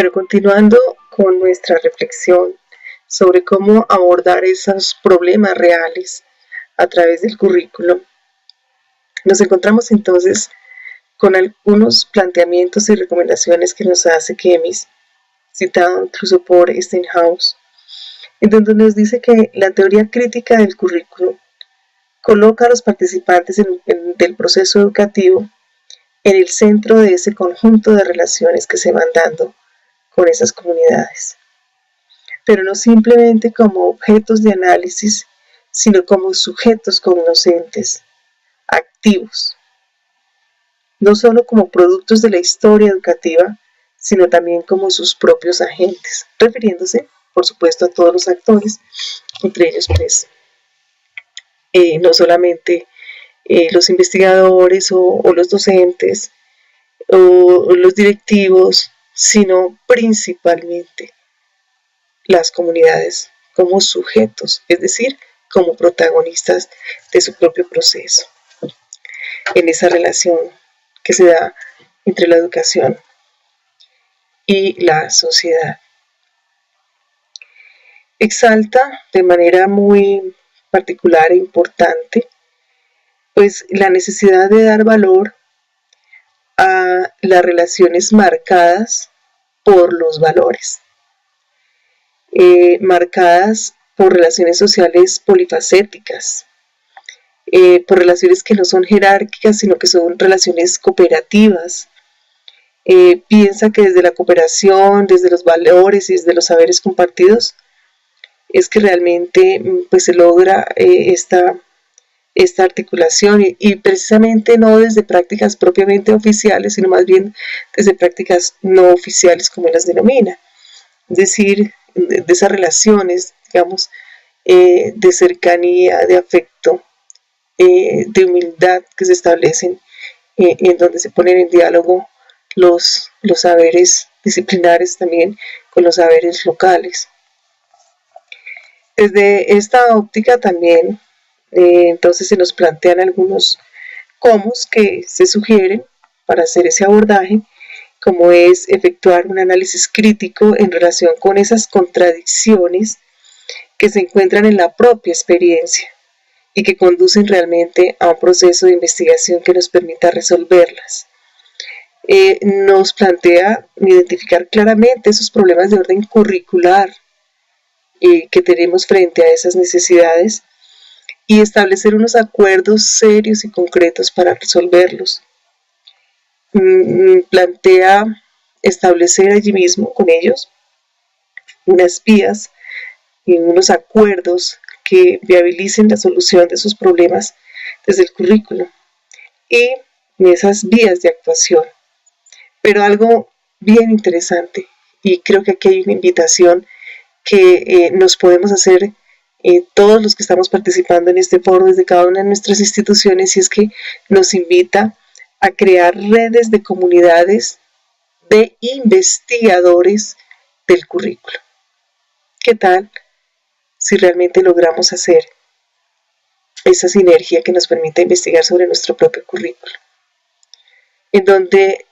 Bueno, continuando con nuestra reflexión sobre cómo abordar esos problemas reales a través del currículo, nos encontramos entonces con algunos planteamientos y recomendaciones que nos hace Kemis, citado incluso por Steinhaus, en donde nos dice que la teoría crítica del currículo coloca a los participantes del proceso educativo en el centro de ese conjunto de relaciones que se van dando con esas comunidades, pero no simplemente como objetos de análisis, sino como sujetos cognoscentes, activos, no solo como productos de la historia educativa, sino también como sus propios agentes, refiriéndose, por supuesto, a todos los actores, entre ellos, pues, no solamente los investigadores o los docentes o los directivos, sino principalmente las comunidades como sujetos, es decir, como protagonistas de su propio proceso, en esa relación que se da entre la educación y la sociedad. Exalta de manera muy particular e importante, pues, la necesidad de dar valor a las relaciones marcadas por los valores, marcadas por relaciones sociales polifacéticas, por relaciones que no son jerárquicas, sino que son relaciones cooperativas. Piensa que desde la cooperación, desde los valores y desde los saberes compartidos, es que realmente pues, se logra esta articulación y precisamente no desde prácticas propiamente oficiales, sino más bien desde prácticas no oficiales, como las denomina. Es decir, de esas relaciones, digamos, de cercanía, de afecto, de humildad que se establecen, en donde se ponen en diálogo los saberes disciplinares también con los saberes locales. Desde esta óptica también, entonces se nos plantean algunos cómo que se sugieren para hacer ese abordaje, como es efectuar un análisis crítico en relación con esas contradicciones que se encuentran en la propia experiencia y que conducen realmente a un proceso de investigación que nos permita resolverlas. Nos plantea identificar claramente esos problemas de orden curricular que tenemos frente a esas necesidades y establecer unos acuerdos serios y concretos para resolverlos. Plantea establecer allí mismo con ellos unas vías y unos acuerdos que viabilicen la solución de esos problemas desde el currículo y esas vías de actuación. Pero algo bien interesante, y creo que aquí hay una invitación que nos podemos hacer todos los que estamos participando en este foro desde cada una de nuestras instituciones, y es que nos invita a crear redes de comunidades de investigadores del currículo. ¿Qué tal si realmente logramos hacer esa sinergia que nos permite investigar sobre nuestro propio currículo? En donde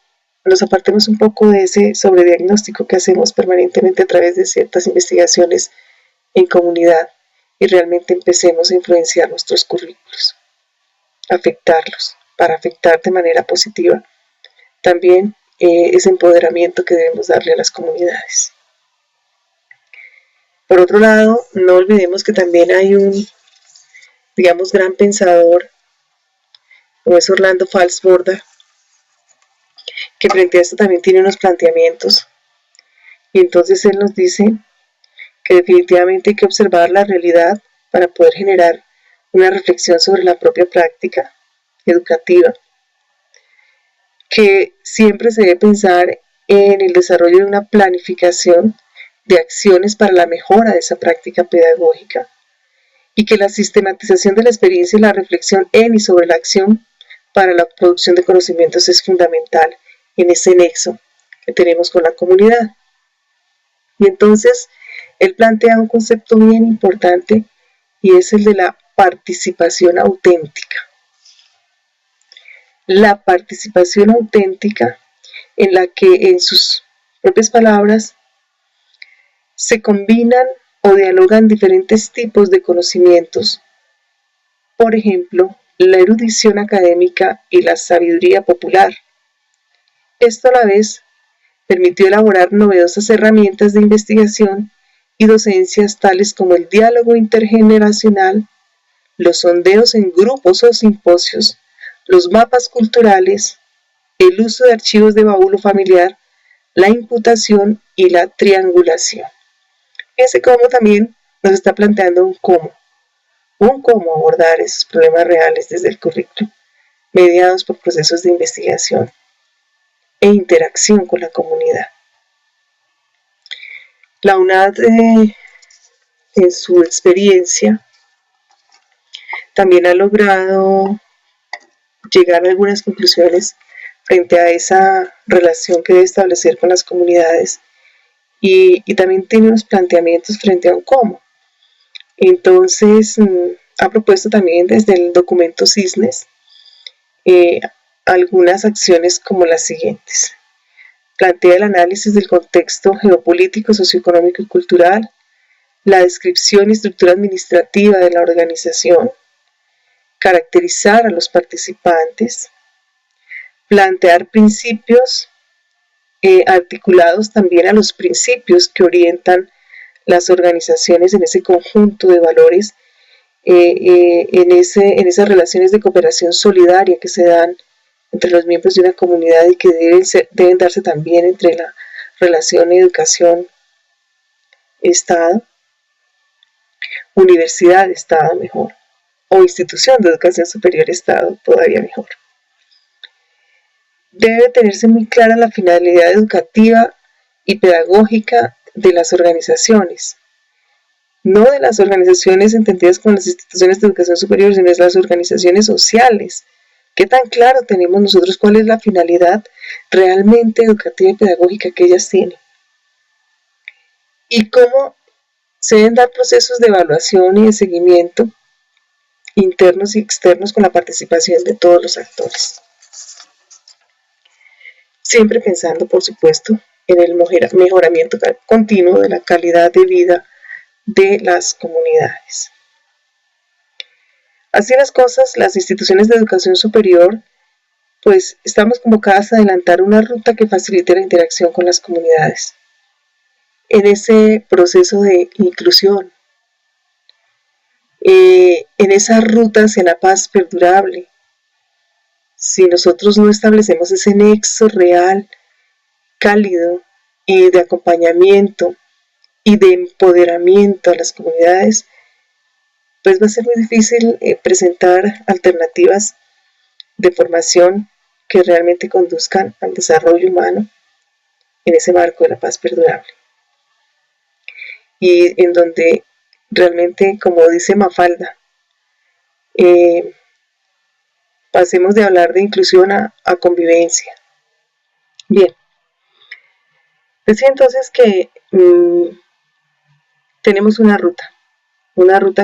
nos apartemos un poco de ese sobrediagnóstico que hacemos permanentemente a través de ciertas investigaciones en comunidad y realmente empecemos a influenciar nuestros currículos, afectarlos, para afectar de manera positiva también ese empoderamiento que debemos darle a las comunidades. Por otro lado, no olvidemos que también hay un, digamos, gran pensador, como es Orlando Falsborda, que frente a esto también tiene unos planteamientos, y entonces él nos dice que definitivamente hay que observar la realidad para poder generar una reflexión sobre la propia práctica educativa, que siempre se debe pensar en el desarrollo de una planificación de acciones para la mejora de esa práctica pedagógica, y que la sistematización de la experiencia y la reflexión en y sobre la acción para la producción de conocimientos es fundamental en ese nexo que tenemos con la comunidad. Y entonces él plantea un concepto bien importante, y es el de la participación auténtica. La participación auténtica en la que en sus propias palabras, se combinan o dialogan diferentes tipos de conocimientos, por ejemplo, la erudición académica y la sabiduría popular. Esto a la vez permitió elaborar novedosas herramientas de investigación y docencias tales como el diálogo intergeneracional, los sondeos en grupos o simposios, los mapas culturales, el uso de archivos de baúl familiar, la imputación y la triangulación. Fíjense cómo también nos está planteando un cómo abordar esos problemas reales desde el currículo, mediados por procesos de investigación e interacción con la comunidad. La UNAD, en su experiencia, también ha logrado llegar a algunas conclusiones frente a esa relación que debe establecer con las comunidades y también tiene unos planteamientos frente a un cómo. Entonces, ha propuesto también desde el documento CISNES algunas acciones como las siguientes. Plantea el análisis del contexto geopolítico, socioeconómico y cultural, la descripción y estructura administrativa de la organización, caracterizar a los participantes, plantear principios articulados también a los principios que orientan las organizaciones en ese conjunto de valores, en esas relaciones de cooperación solidaria que se dan entre los miembros de una comunidad y que deben darse también entre la relación educación-Estado, universidad-Estado mejor, o institución de educación superior-Estado todavía mejor. Debe tenerse muy clara la finalidad educativa y pedagógica de las organizaciones, no de las organizaciones entendidas como las instituciones de educación superior, sino de las organizaciones sociales. ¿Qué tan claro tenemos nosotros cuál es la finalidad realmente educativa y pedagógica que ellas tienen? Y cómo se deben dar procesos de evaluación y de seguimiento internos y externos con la participación de todos los actores. Siempre pensando, por supuesto, en el mejoramiento continuo de la calidad de vida de las comunidades. Así las cosas, las instituciones de educación superior, pues estamos convocadas a adelantar una ruta que facilite la interacción con las comunidades en ese proceso de inclusión, en esa ruta hacia la paz perdurable. Si nosotros no establecemos ese nexo real, cálido y de acompañamiento y de empoderamiento a las comunidades, pues va a ser muy difícil presentar alternativas de formación que realmente conduzcan al desarrollo humano en ese marco de la paz perdurable. Y en donde realmente, como dice Mafalda, pasemos de hablar de inclusión a convivencia. Bien, decía entonces que tenemos una ruta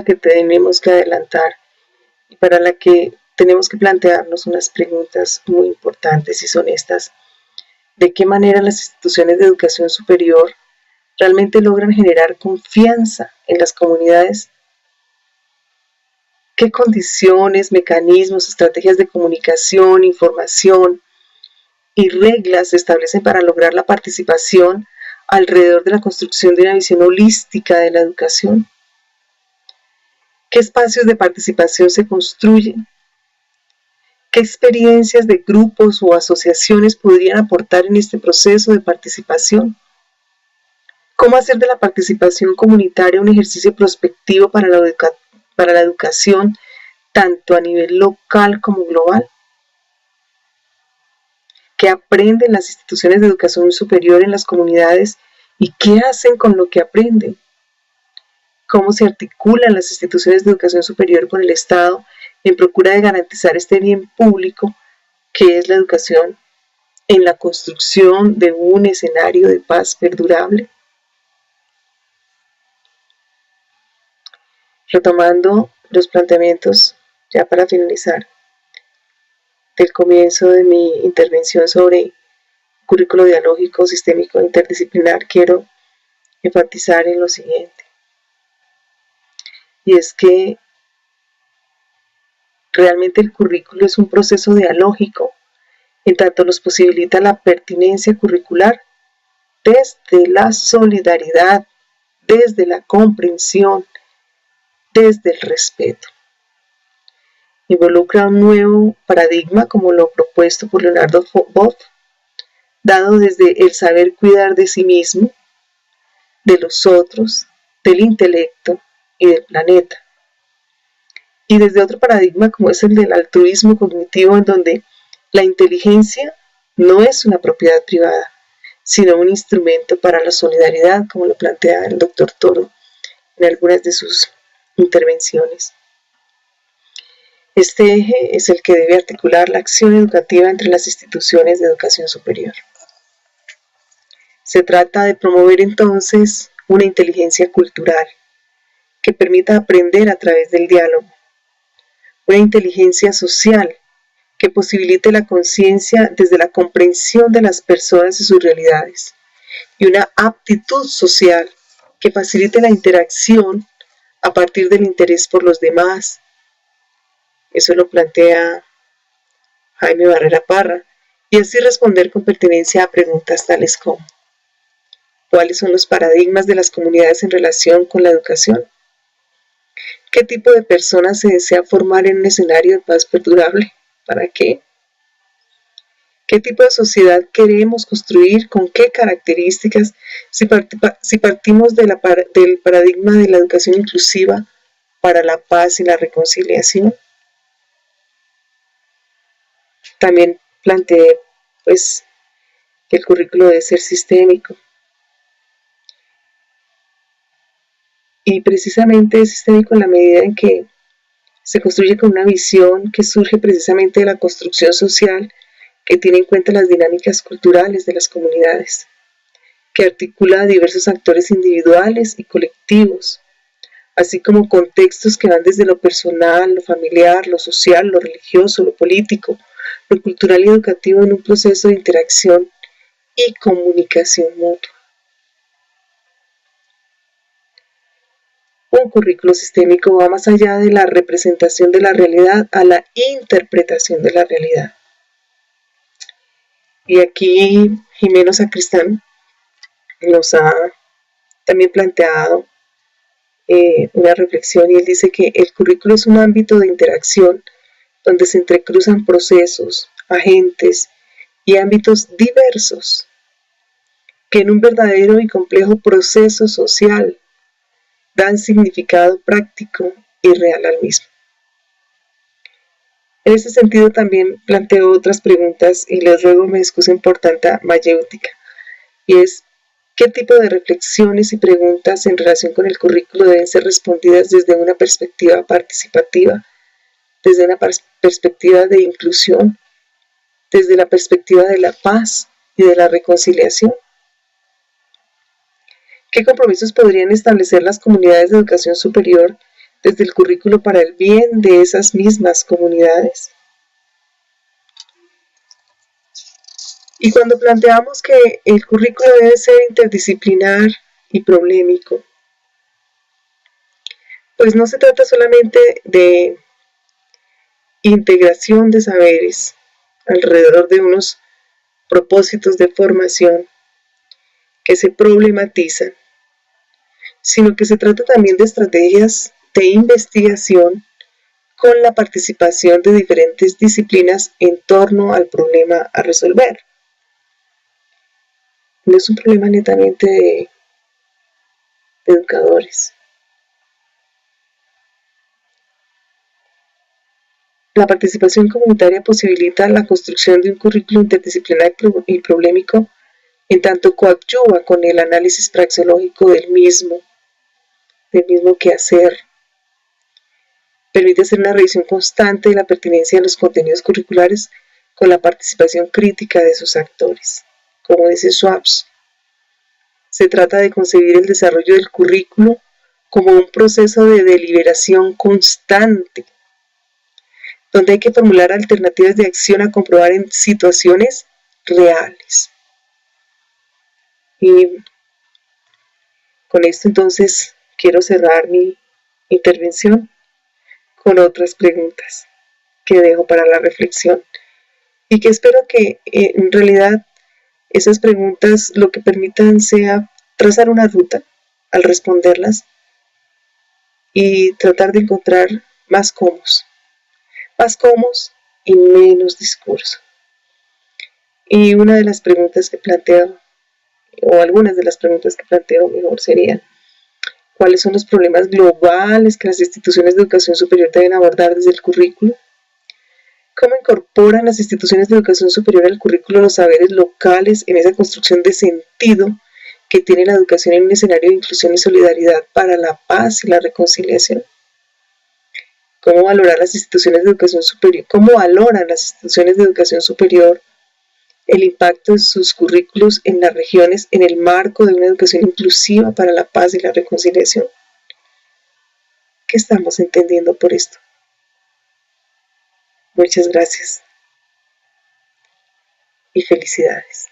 que tenemos que adelantar y para la que tenemos que plantearnos unas preguntas muy importantes y son estas. ¿De qué manera las instituciones de educación superior realmente logran generar confianza en las comunidades? ¿Qué condiciones, mecanismos, estrategias de comunicación, información y reglas se establecen para lograr la participación alrededor de la construcción de una visión holística de la educación? ¿Qué espacios de participación se construyen? ¿Qué experiencias de grupos o asociaciones podrían aportar en este proceso de participación? ¿Cómo hacer de la participación comunitaria un ejercicio prospectivo para la educación, tanto a nivel local como global? ¿Qué aprenden las instituciones de educación superior en las comunidades y qué hacen con lo que aprenden? ¿Cómo se articulan las instituciones de educación superior con el Estado en procura de garantizar este bien público que es la educación en la construcción de un escenario de paz perdurable? Retomando los planteamientos, ya para finalizar, del comienzo de mi intervención sobre currículo dialógico, sistémico, interdisciplinar, quiero enfatizar en lo siguiente. Y es que realmente el currículo es un proceso dialógico, en tanto nos posibilita la pertinencia curricular desde la solidaridad, desde la comprensión, desde el respeto. Involucra un nuevo paradigma como lo propuesto por Leonardo Boff, dado desde el saber cuidar de sí mismo, de los otros, del intelecto y del planeta. Y desde otro paradigma como es el del altruismo cognitivo, en donde la inteligencia no es una propiedad privada, sino un instrumento para la solidaridad, como lo plantea el doctor Toro en algunas de sus intervenciones. Este eje es el que debe articular la acción educativa entre las instituciones de educación superior. Se trata de promover entonces una inteligencia cultural que permita aprender a través del diálogo, una inteligencia social que posibilite la conciencia desde la comprensión de las personas y sus realidades, y una aptitud social que facilite la interacción a partir del interés por los demás. Eso lo plantea Jaime Barrera Parra, y así responder con pertinencia a preguntas tales como: ¿cuáles son los paradigmas de las comunidades en relación con la educación? ¿Qué tipo de personas se desea formar en un escenario de paz perdurable? ¿Para qué? ¿Qué tipo de sociedad queremos construir? ¿Con qué características? Si partimos del paradigma de la educación inclusiva para la paz y la reconciliación. También planteé pues, que el currículo debe ser sistémico. Y precisamente es sistémico en la medida en que se construye con una visión que surge precisamente de la construcción social, que tiene en cuenta las dinámicas culturales de las comunidades, que articula a diversos actores individuales y colectivos, así como contextos que van desde lo personal, lo familiar, lo social, lo religioso, lo político, lo cultural y educativo en un proceso de interacción y comunicación mutua. Un currículo sistémico va más allá de la representación de la realidad a la interpretación de la realidad. Y aquí Jimeno Sacristán nos ha también planteado una reflexión, y él dice que el currículo es un ámbito de interacción donde se entrecruzan procesos, agentes y ámbitos diversos que en un verdadero y complejo proceso social dan significado práctico y real al mismo. En ese sentido también planteo otras preguntas y les ruego me excusen por tanta mayéutica, y es: ¿qué tipo de reflexiones y preguntas en relación con el currículo deben ser respondidas desde una perspectiva participativa, desde una perspectiva de inclusión, desde la perspectiva de la paz y de la reconciliación? ¿Qué compromisos podrían establecer las comunidades de educación superior desde el currículo para el bien de esas mismas comunidades? Y cuando planteamos que el currículo debe ser interdisciplinar y problemático, pues no se trata solamente de integración de saberes alrededor de unos propósitos de formación que se problematizan, sino que se trata también de estrategias de investigación con la participación de diferentes disciplinas en torno al problema a resolver. No es un problema netamente de educadores. La participación comunitaria posibilita la construcción de un currículo interdisciplinar y problemático, en tanto coadyuva con el análisis praxeológico del mismo quehacer. Permite hacer una revisión constante de la pertinencia de los contenidos curriculares con la participación crítica de sus actores. Como dice Schwabs, se trata de concebir el desarrollo del currículo como un proceso de deliberación constante, donde hay que formular alternativas de acción a comprobar en situaciones reales. Y con esto entonces quiero cerrar mi intervención con otras preguntas que dejo para la reflexión y que espero que en realidad esas preguntas lo que permitan sea trazar una ruta al responderlas y tratar de encontrar más cómo y menos discurso. Y una de las preguntas que planteo, o algunas de las preguntas que planteo mejor serían, ¿cuáles son los problemas globales que las instituciones de educación superior deben abordar desde el currículo? ¿Cómo incorporan las instituciones de educación superior al currículo los saberes locales en esa construcción de sentido que tiene la educación en un escenario de inclusión y solidaridad para la paz y la reconciliación? ¿Cómo valorar las instituciones de educación superior? ¿Cómo valoran las instituciones de educación superior el impacto de sus currículos en las regiones en el marco de una educación inclusiva para la paz y la reconciliación? ¿Qué estamos entendiendo por esto? Muchas gracias y felicidades.